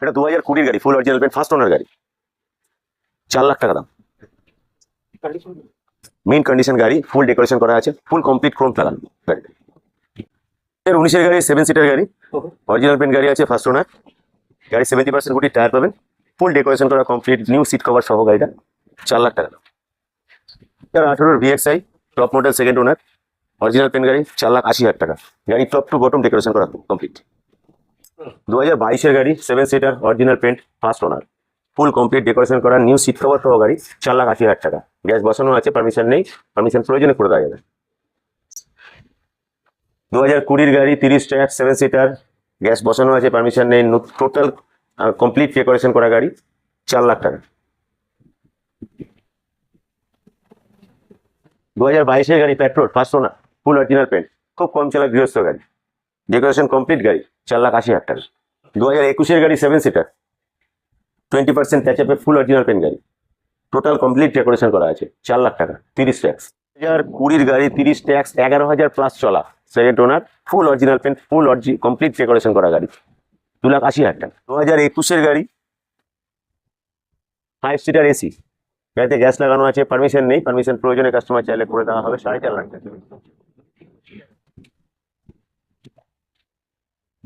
এটা 2020 গাড়ি, full original paint, first owner গাড়ি, 4 লাখ টাকা দাম। মেইন কন্ডিশন গাড়ি, ফুল ডেকোরেশন করা আছে, ফুল কমপ্লিট ক্রোম লাগানো গাড়িটা। 2019 গাড়ি, 7 সিটার গাড়ি, অরিজিনাল পেন্ট গাড়ি আছে, ফার্স্ট ওনার গাড়ি, 70% গুটি টায়ার পাবেন, ফুল ডেকোরেশন করা কমপ্লিট, নিউ সিট কভার সহ গাড়িটা, 4 লাখ টাকা দাম। 2018 VXI top model, second owner, original paint গাড়ি, 4,80,000 টাকা। গাড়ি টপ টু বটম ডেকোরেশন করা কমপ্লিট। 2022 গাড়ি, 7 seater, original paint, first owner, full complete decoration করা, নিউ সিট কভার সহ গাড়ি, 4,80,000 টাকা। গ্যাস বসানো আছে, পারমিশন নেই, পারমিশন প্রয়োজনে করে দেওয়া যাবে। 2020 গাড়ি, 30 ট্র্যাক, 7 সিটার, গ্যাস বসানো আছে, পারমিশন নেই, টোটাল কমপ্লিট ডেকোরেশন করা গাড়ি, 4 লাখ টাকা। 2022 গাড়ি, petrol, first owner, full original paint, খুব কম চলা গৃহস্থ গাড়ি, ডেকোরেশন কমপ্লিট গাড়ি, 4,80,000 টাকা। 2021 গাড়ি, 7 সিটার, 20% ট্যাচআপে, ফুল অরিজিনাল পেন্ট গাড়ি, টোটাল কমপ্লিট ডেকোরেশন করা আছে, 4 লাখ টাকা। 30 ট্যাক্স। 2020 গাড়ি, 30 ট্যাক্স, 11,000 প্লাস চলা, second owner, full original paint, full complete decoration করা গাড়ি, 2,80,000 টাকা। 2021 গাড়ি, 5 সিটার এসি, গাড়িতে গ্যাস লাগানো আছে, পারমিশন নেই, পারমিশন প্রয়োজনে কাস্টমার চাইলে করে দেওয়া হবে, 4.5 লাখ টাকা।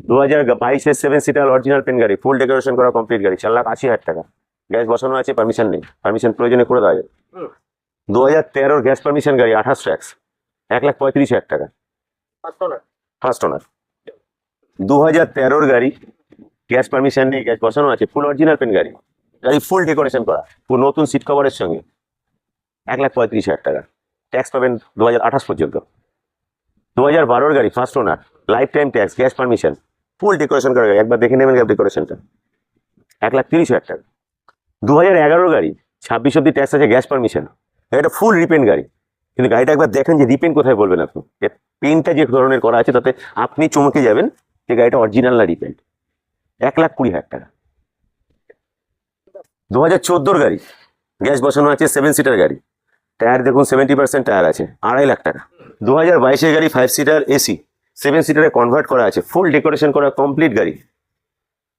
2022 7 সিটার অরিজিনাল পেন গাড়ি, ফুল ডেকোরেশন করা কমপ্লিট গাড়ি, 4,80,000 টাকা। গ্যাস বসানো আছে, পারমিশন নেই, পারমিশন প্রয়োজনে করে দেওয়া যাবে। 2013 গ্যাস পারমিশন গাড়ি, 28 ট্যাক্স, 1,35,000 টাকা, ফার্স্ট ওনার। 2013 গাড়ি, গ্যাস পারমিশন নেই, গ্যাস বসানো আছে, ফুল অরিজিনাল পেন গাড়ি, গাড়ি ফুল ডেকোরেশন করা, পুরো নতুন সিট কভারের সঙ্গে, 1,35,000 টাকা। ট্যাক্স পাবেন 2028 পর্যন্ত। 2012 গাড়ি, first owner, life time tax, gas permission, full decoration করা গাড়ি, একবার দেখে নেবেন ডেকোরেশনটা, 1,30,000 টাকা। 2011 গাড়ি, 26 অব্দি ট্যাক্স আছে, গ্যাস পারমিশন, এটা ফুল রিপেন্ট গাড়ি, কিন্তু গাড়িটা একবার দেখেন যে রিপেন্ট কোথায় বলবেন আপনি, পেনটা যে ধরনের করা আছে তাতে আপনি চমকে যাবেন যে গাড়িটা অরিজিনাল না রিপেন্ট, 1,20,000 টাকা। 2014 গাড়ি, গ্যাস বসানো আছে, 7 সিটার গাড়ি, টায়ার দেখুন 70% টায়ার আছে, 2.5 লাখ টাকা। 2022 গাড়ি, 5 সিটার এসি, 7 সিটারে কনভার্ট করা আছে, ফুল ডেকোরেশন করা কমপ্লিট গাড়ি,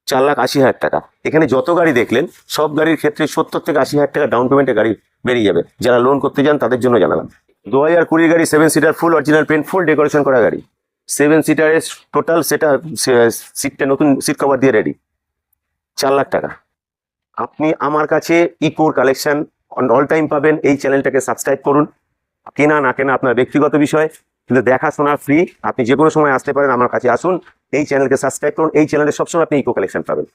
4,80,000 টাকা। এখানে যত গাড়ি দেখলেন সব গাড়ির ক্ষেত্রে 70 থেকে 80,000 টাকা ডাউন পেমেন্টে গাড়ি বেরিয়ে যাবে, যারা লোন করতে যান তাদের জন্য জানালাম। 2020 গাড়ি, 7 সিটার, ফুল অরিজিনাল পেন্ট, ফুল ডেকোরেশন করা গাড়ি, 7 সিটারের টোটাল সেটা সিটটা নতুন সিট কভার দিয়ে রেডি, 4 লাখ টাকা। আপনি আমার কাছে ইকোর কালেকশন অল টাইম পাবেন, এই চ্যানেলটাকে সাবস্ক্রাইব করুন। কেনা না কেনা আপনার ব্যক্তিগত বিষয়, কিন্তু দেখাশোনা ফ্রি, আপনি যে কোনো সময় আসতে পারেন, আমার কাছে আসুন, এই চ্যানেলকে সাবস্ক্রাইব করুন, এই চ্যানেলে সবসময় আপনি ইকো কালেকশন পাবেন।